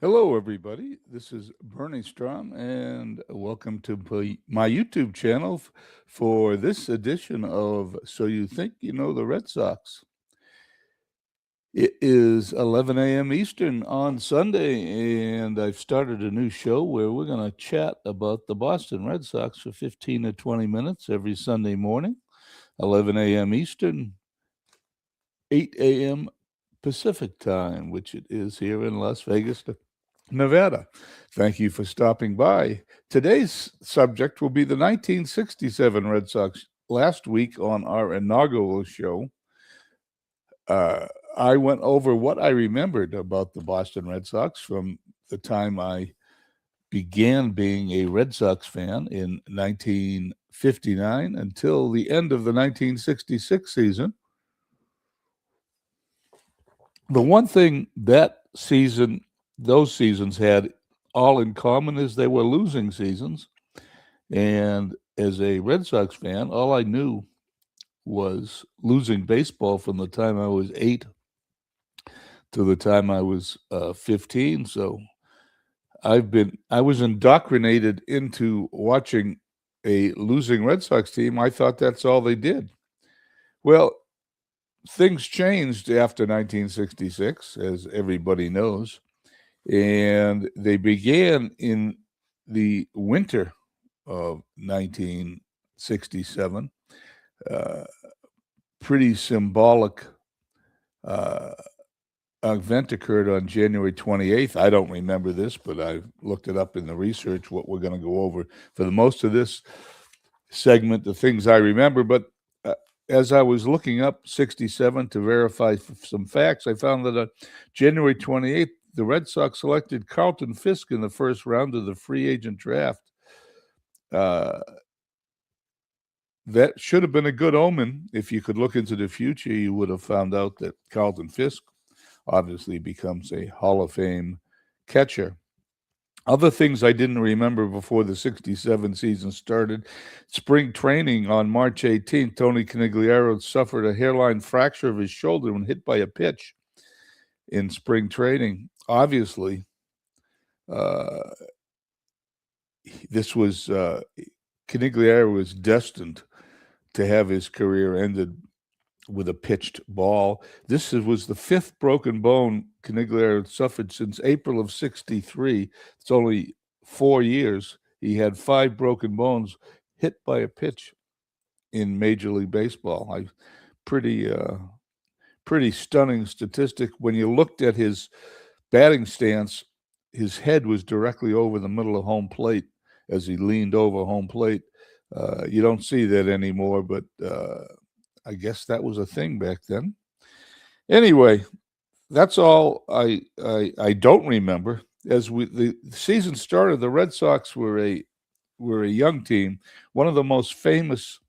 Hello, everybody. This is Bernie Stroum, and welcome to my YouTube channel for this edition of So You Think You Know the Red Sox. It is 11 a.m. Eastern on Sunday, and I've started a new show where we're going to chat about the Boston Red Sox for 15 to 20 minutes every Sunday morning, 11 a.m. Eastern, 8 a.m. Pacific time, which it is here in Las Vegas, Nevada. Thank you for stopping by. Today's subject will be the 1967 Red Sox. Last week on our inaugural show, I went over what I remembered about the Boston Red Sox from the time I began being a Red Sox fan in 1959 until the end of the 1966 season. The one thing those seasons had all in common is they were losing seasons. And as a Red Sox fan, all I knew was losing baseball from the time I was 8 to the time I was 15. So I was indoctrinated into watching a losing Red Sox team. I thought that's all they did. Well, things changed after 1966, as everybody knows, and they began in the winter of 1967. Uh, Pretty symbolic uh, event occurred on January 28th. I don't remember this, but I looked it up in the research, what we're going to go over for the most of this segment, the things I remember. But as I was looking up 67 to verify some facts, I found that on January 28th, the Red Sox selected Carlton Fisk in the first round of the free agent draft. That should have been a good omen. If you could look into the future, you would have found out that Carlton Fisk obviously becomes a Hall of Fame catcher. Other things I didn't remember before the 67 season started. Spring training on March 18th, Tony Canigliaro suffered a hairline fracture of his shoulder when hit by a pitch in spring training. Obviously, uh, this was Canigliaro was destined to have his career ended with a pitched ball. This was the fifth broken bone Canigliaro suffered since April of '63. It's only 4 years. He had 5 broken bones hit by a pitch in Major League Baseball. Pretty pretty stunning statistic. When you looked at his batting stance, his head was directly over the middle of home plate as he leaned over home plate. You don't see that anymore, but I guess that was a thing back then. Anyway, that's all I don't remember. As the season started, the Red Sox were a young team. One of the most famous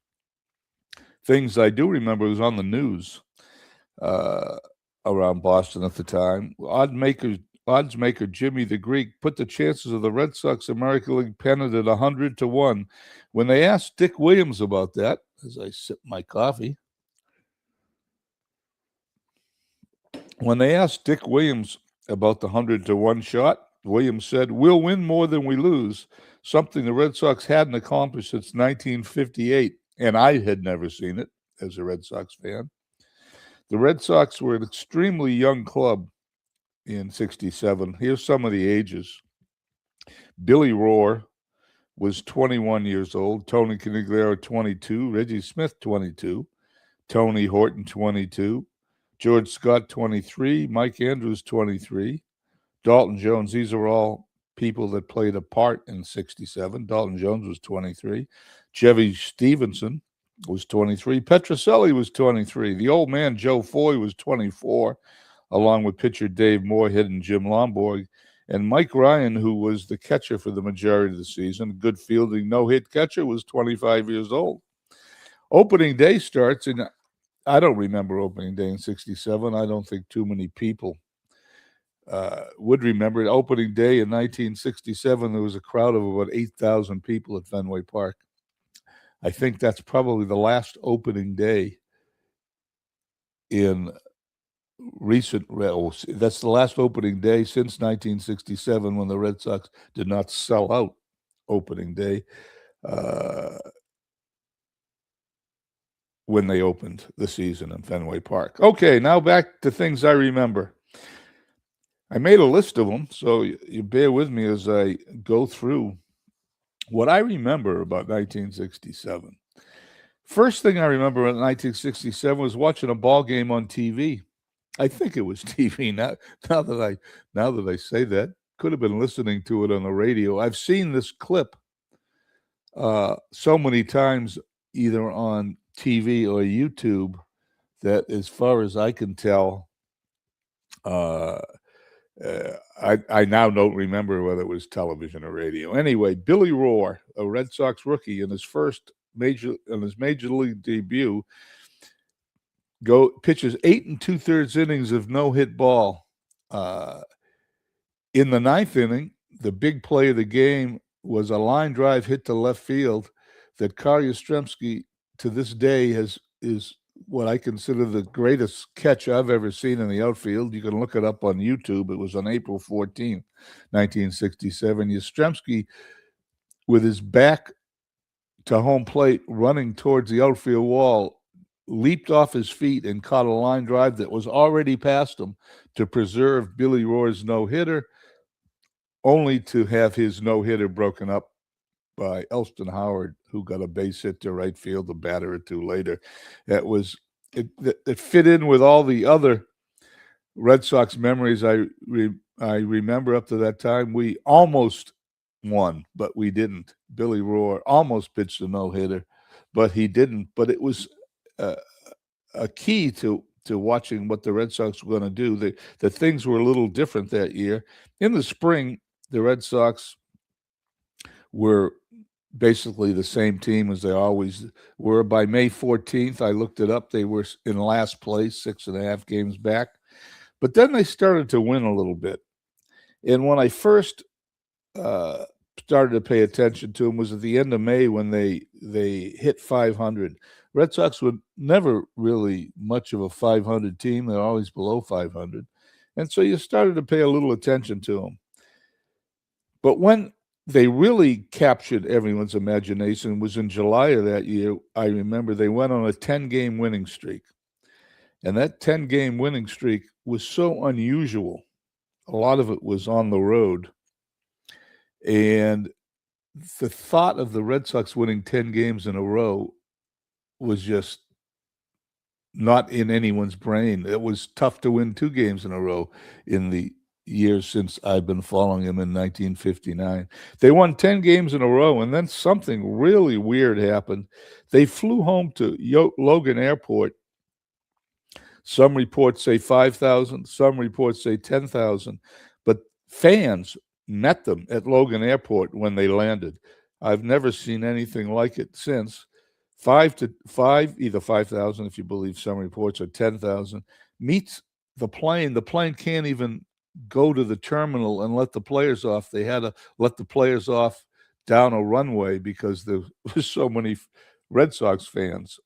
things I do remember was on the news uh, around Boston at the time. Odds maker Jimmy the Greek put the chances of the Red Sox American League pennant at 100 to 1. When they asked Dick Williams about that, as I sip my coffee, when they asked Dick Williams about the 100 to 1 shot, Williams said, "We'll win more than we lose," something the Red Sox hadn't accomplished since 1958, and I had never seen it as a Red Sox fan. The Red Sox were an extremely young club in '67. Here's some of the ages. Billy Rohr was 21 years old, Tony Canigliaro 22, Reggie Smith 22, Tony Horton 22, George Scott 23, Mike Andrews 23, Dalton Jones. These are all people that played a part in '67. Dalton Jones was 23. Chevy Stevenson was 23. Petrocelli was 23. The old man Joe Foy was 24, along with pitcher Dave Moorhead and Jim Lomborg. And Mike Ryan, who was the catcher for the majority of the season, good fielding, no-hit catcher, was 25 years old. Opening day starts in, I don't remember opening day in '67. I don't think too many people would remember it. Opening day in 1967, there was a crowd of about 8,000 people at Fenway Park. I think that's probably the last opening day in that's the last opening day since 1967 when the Red Sox did not sell out opening day when they opened the season in Fenway Park. Okay, now back to things I remember. I made a list of them, so you bear with me as I go through what I remember about 1967. First thing I remember in 1967 was watching a ball game on TV. I think it was TV. Now that I say that, could have been listening to it on the radio. I've seen this clip so many times, either on TV or YouTube, that as far as I can tell, I now don't remember whether it was television or radio. Anyway, Billy Rohr, a Red Sox rookie, in his major league debut, pitches 8 2/3 innings of no-hit ball. In the ninth inning, the big play of the game was a line drive hit to left field that Carl Yastrzemski to this day is what I consider the greatest catch I've ever seen in the outfield. You can look it up on YouTube. It was on April 14th, 1967. Yastrzemski, with his back to home plate, running towards the outfield wall, leaped off his feet and caught a line drive that was already past him to preserve Billy Rohr's no-hitter, only to have his no-hitter broken up by Elston Howard, who got a base hit to right field a batter or two later. It fit in with all the other Red Sox memories I remember up to that time. We almost won, but we didn't. Billy Rohr almost pitched a no-hitter, but he didn't. But it was a key to watching what the Red Sox were going to do. The things were a little different that year. In the spring, the Red Sox were basically the same team as they always were. By May 14th, I looked it up, they were in last place, 6.5 games back. But then they started to win a little bit. And when I first started to pay attention to them was at the end of May when they hit 500. Red Sox were never really much of a 500 team. They're always below 500. And so you started to pay a little attention to them. But when they really captured everyone's imagination was in July of that year. I remember they went on a 10-game winning streak. And that 10-game winning streak was so unusual. A lot of it was on the road. And the thought of the Red Sox winning 10 games in a row was just not in anyone's brain. It was tough to win 2 games in a row in the years since I've been following him in 1959. They won 10 games in a row, and then something really weird happened. They flew home to Logan Airport. Some reports say 5,000, some reports say 10,000, but fans met them at Logan Airport when they landed. I've never seen anything like it since. 5,000, either 5,000 if you believe some reports, or 10,000, meets the plane. The plane can't even go to the terminal and let the players off. They had to let the players off down a runway because there was so many Red Sox fans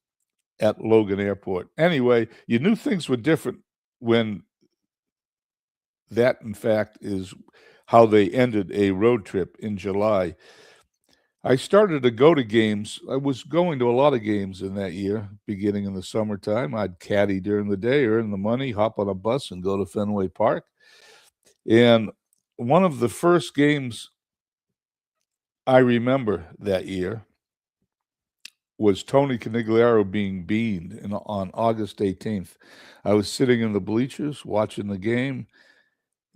at Logan Airport. Anyway, you knew things were different when that, in fact, is how they ended a road trip in July. I started to go to games. I was going to a lot of games in that year, beginning in the summertime. I'd caddy during the day, earn the money, hop on a bus, and go to Fenway Park. And one of the first games I remember that year was Tony Canigliaro being beaned on August 18th. I was sitting in the bleachers watching the game,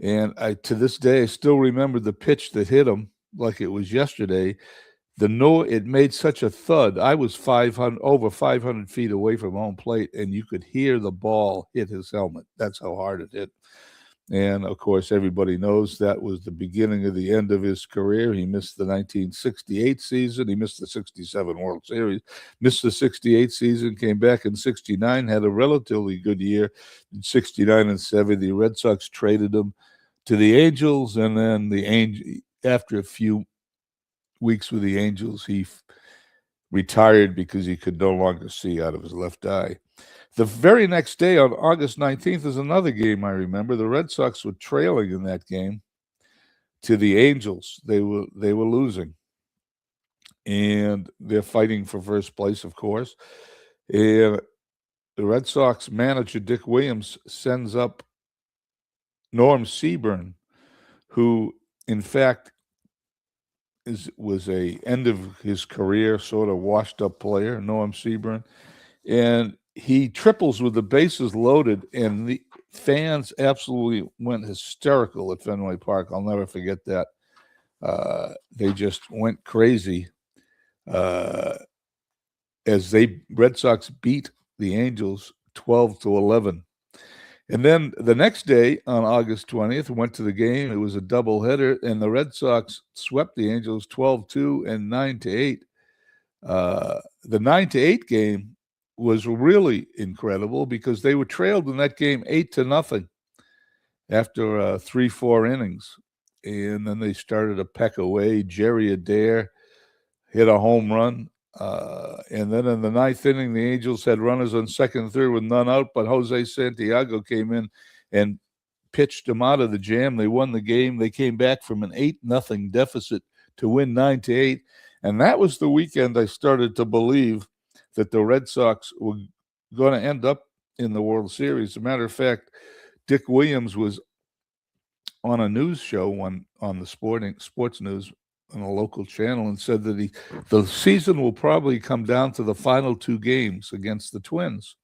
and to this day, I still remember the pitch that hit him like it was yesterday. It made such a thud. I was over 500 feet away from home plate, and you could hear the ball hit his helmet. That's how hard it hit. And, of course, everybody knows that was the beginning of the end of his career. He missed the 1968 season. He missed the 67 World Series, missed the 68 season, came back in 69, had a relatively good year. In 69 and 70, the Red Sox traded him to the Angels, and then after a few weeks with the Angels, he retired because he could no longer see out of his left eye. The very next day, on August 19th, is another game I remember. The Red Sox were trailing in that game to the Angels. They were losing, and they're fighting for first place, of course. And the Red Sox manager, Dick Williams, sends up Norm Seaburn, who, in fact, was a end of his career sort of washed up player, Norm Seaburn, and he triples with the bases loaded, and the fans absolutely went hysterical at Fenway Park. I'll never forget that. They just went crazy as Red Sox beat the Angels 12-11. And then the next day, on August 20th, went to the game. It was a doubleheader, and the Red Sox swept the Angels 12-2 and 9-8. The 9-8 game was really incredible because they were trailed in that game 8-0 after 3-4 innings. And then they started to peck away. Jerry Adair hit a home run. And then in the ninth inning, the Angels had runners on second and third with none out, but Jose Santiago came in and pitched them out of the jam. They won the game. They came back from an 8-0 deficit to win 9-8. And that was the weekend I started to believe that the Red Sox were going to end up in the World Series. As a matter of fact, Dick Williams was on a news show on the sports news on a local channel and said that the season will probably come down to the final two games against the Twins.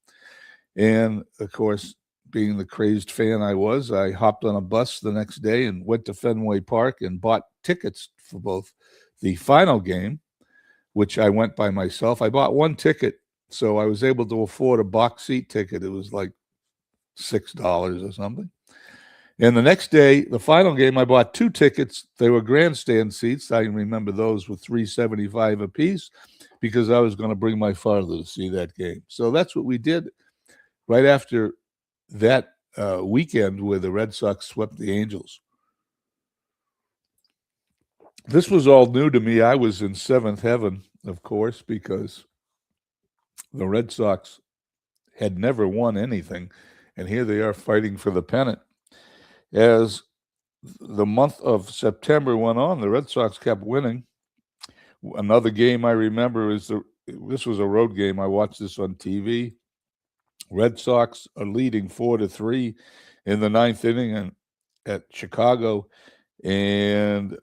And, of course, being the crazed fan I was, I hopped on a bus the next day and went to Fenway Park and bought tickets for both the final game, which I went by myself. I bought one ticket, so I was able to afford a box seat ticket. It was like $6 or something. And the next day, the final game, I bought two tickets. They were grandstand seats. I remember those with $3.75 a piece because I was going to bring my father to see that game. So that's what we did right after that weekend where the Red Sox swept the Angels. This was all new to me. I was in seventh heaven, of course, because the Red Sox had never won anything, and here they are fighting for the pennant. As the month of September went on, the Red Sox kept winning. Another game I remember this was a road game. I watched this on TV. Red Sox are leading 4-3 in the ninth inning at Chicago, and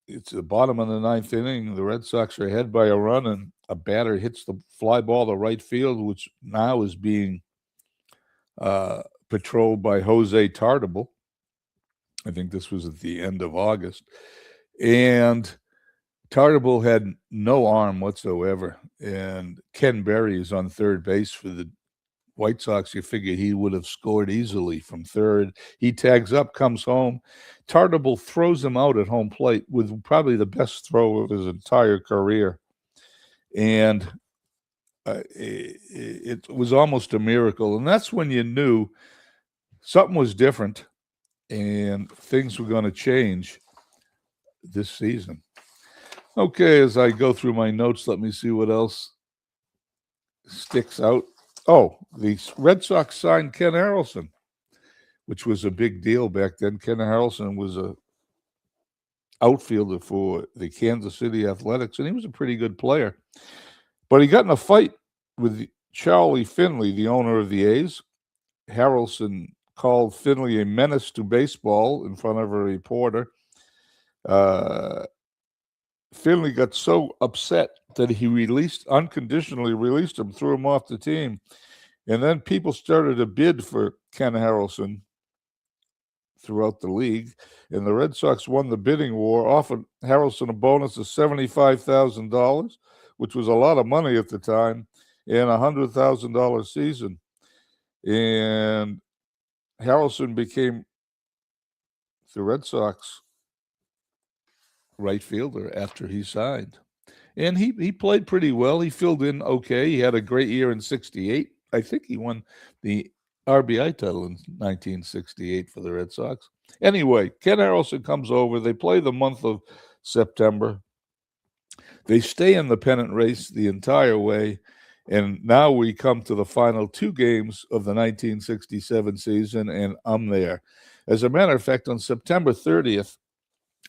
it's the bottom of the ninth inning. The Red Sox are ahead by a run, and a batter hits the fly ball to right field, which now is being patrolled by Jose Tartabull. I think this was at the end of August. And Tartabull had no arm whatsoever. And Ken Berry is on third base for the White Sox. You figure he would have scored easily from third. He tags up, comes home. Tartabull throws him out at home plate with probably the best throw of his entire career. And it was almost a miracle. And that's when you knew something was different and things were going to change this season. Okay, as I go through my notes, let me see what else sticks out. Oh, the Red Sox signed Ken Harrelson, which was a big deal back then. Ken Harrelson was a outfielder for the Kansas City Athletics, and he was a pretty good player. But he got in a fight with Charlie Finley, the owner of the A's. Harrelson called Finley a menace to baseball in front of a reporter. Finley got so upset that he unconditionally released him, threw him off the team. And then people started to bid for Ken Harrelson throughout the league. And the Red Sox won the bidding war, offered Harrelson a bonus of $75,000, which was a lot of money at the time, and a $100,000 season. And Harrelson became the Red Sox right fielder after he signed. And he played pretty well. He filled in okay. He had a great year in 68. I think he won the RBI title in 1968 for the Red Sox. Anyway, Ken Harrelson comes over. They play the month of September. They stay in the pennant race the entire way, and now we come to the final 2 games of the 1967 season, and I'm there. As a matter of fact, on September 30th,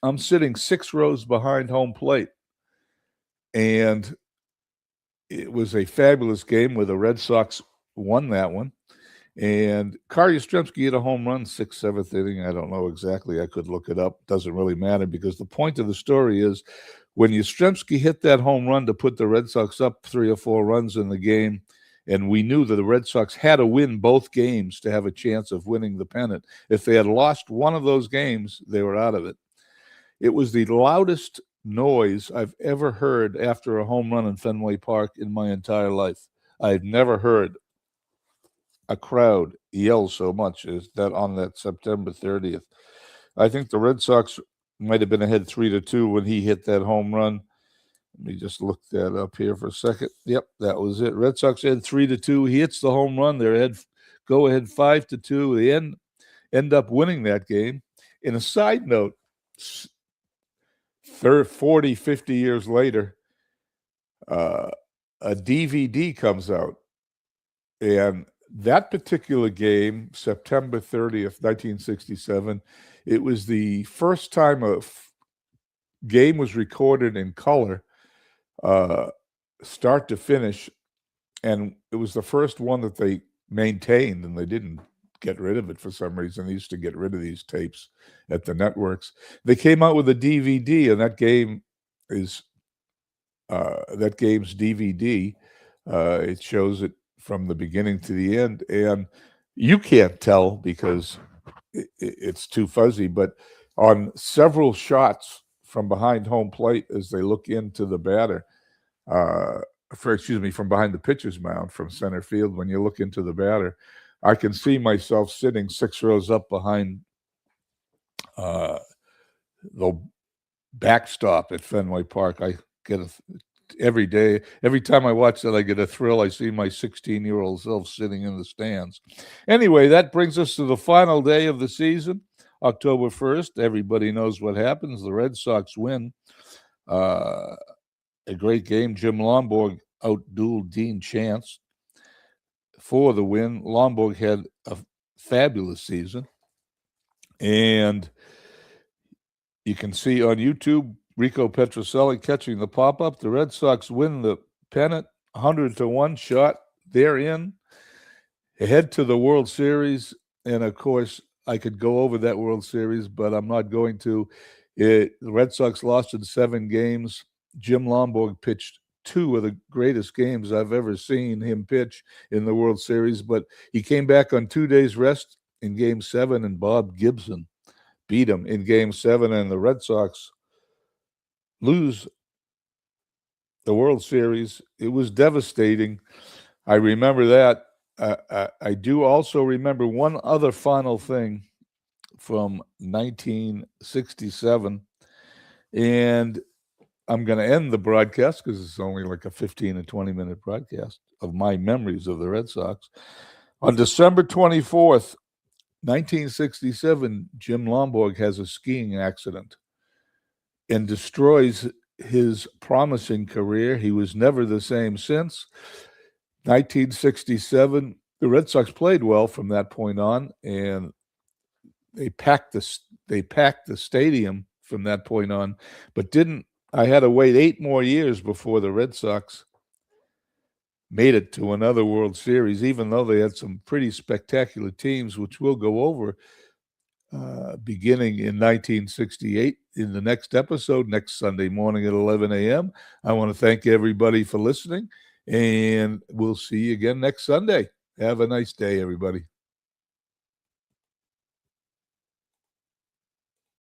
I'm sitting 6 rows behind home plate, and it was a fabulous game where the Red Sox won that one. And Kari Yastrzemski hit a home run, 6th, 7th inning. I don't know exactly. I could look it up. Doesn't really matter, because the point of the story is when Yastrzemski hit that home run to put the Red Sox up 3 or 4 runs in the game, and we knew that the Red Sox had to win both games to have a chance of winning the pennant. If they had lost one of those games, they were out of it. It was the loudest noise I've ever heard after a home run in Fenway Park in my entire life. I've never heard a crowd yell so much as that on that September 30th. I think the Red Sox might have been ahead 3-2 when he hit that home run. Let me just look that up here for a second. Yep, that was it. Red Sox had 3-2. He hits the home run. They're ahead, go ahead 5-2. They end up winning that game. In a side note, 40, 50 years later, a DVD comes out, and that particular game, September 30th, 1967, it was the first time a game was recorded in color, start to finish, and it was the first one that they maintained, and they didn't get rid of it for some reason. They used to get rid of these tapes at the networks. They came out with a DVD, and that game is that game's DVD. It shows it from the beginning to the end, and you can't tell because it's too fuzzy, but on several shots from behind home plate as they look into the batter, from behind the pitcher's mound from center field, when you look into the batter, I can see myself sitting 6 rows up behind the backstop at Fenway Park. I get every day, every time I watch that, I get a thrill. I see my 16-year-old self sitting in the stands. Anyway, that brings us to the final day of the season, October 1st. Everybody knows what happens. The Red Sox win. A great game. Jim Lomborg outdueled Dean Chance for the win. Lomborg had a fabulous season. And you can see on YouTube Rico Petrocelli catching the pop-up. The Red Sox win the pennant, 100-1 shot. They're in. Head to the World Series. And, of course, I could go over that World Series, but I'm not going to. The Red Sox lost in 7 games. Jim Lomborg pitched 2 of the greatest games I've ever seen him pitch in the World Series, but he came back on 2 days' rest in Game 7, and Bob Gibson beat him in Game 7, and the Red Sox lose the World Series. It was devastating. I remember that. I do also remember one other final thing from 1967, and I'm going to end the broadcast because it's only like a 15 or 20-minute broadcast of my memories of the Red Sox. On December 24th, 1967, Jim Lomborg has a skiing accident and destroys his promising career. He was never the same since. 1967, the Red Sox played well from that point on, and they packed the stadium from that point on, but I had to wait 8 more years before the Red Sox made it to another World Series, even though they had some pretty spectacular teams, which we'll go over beginning in 1968 in the next episode, next Sunday morning at 11 a.m. I want to thank everybody for listening, and we'll see you again next Sunday. Have a nice day, everybody.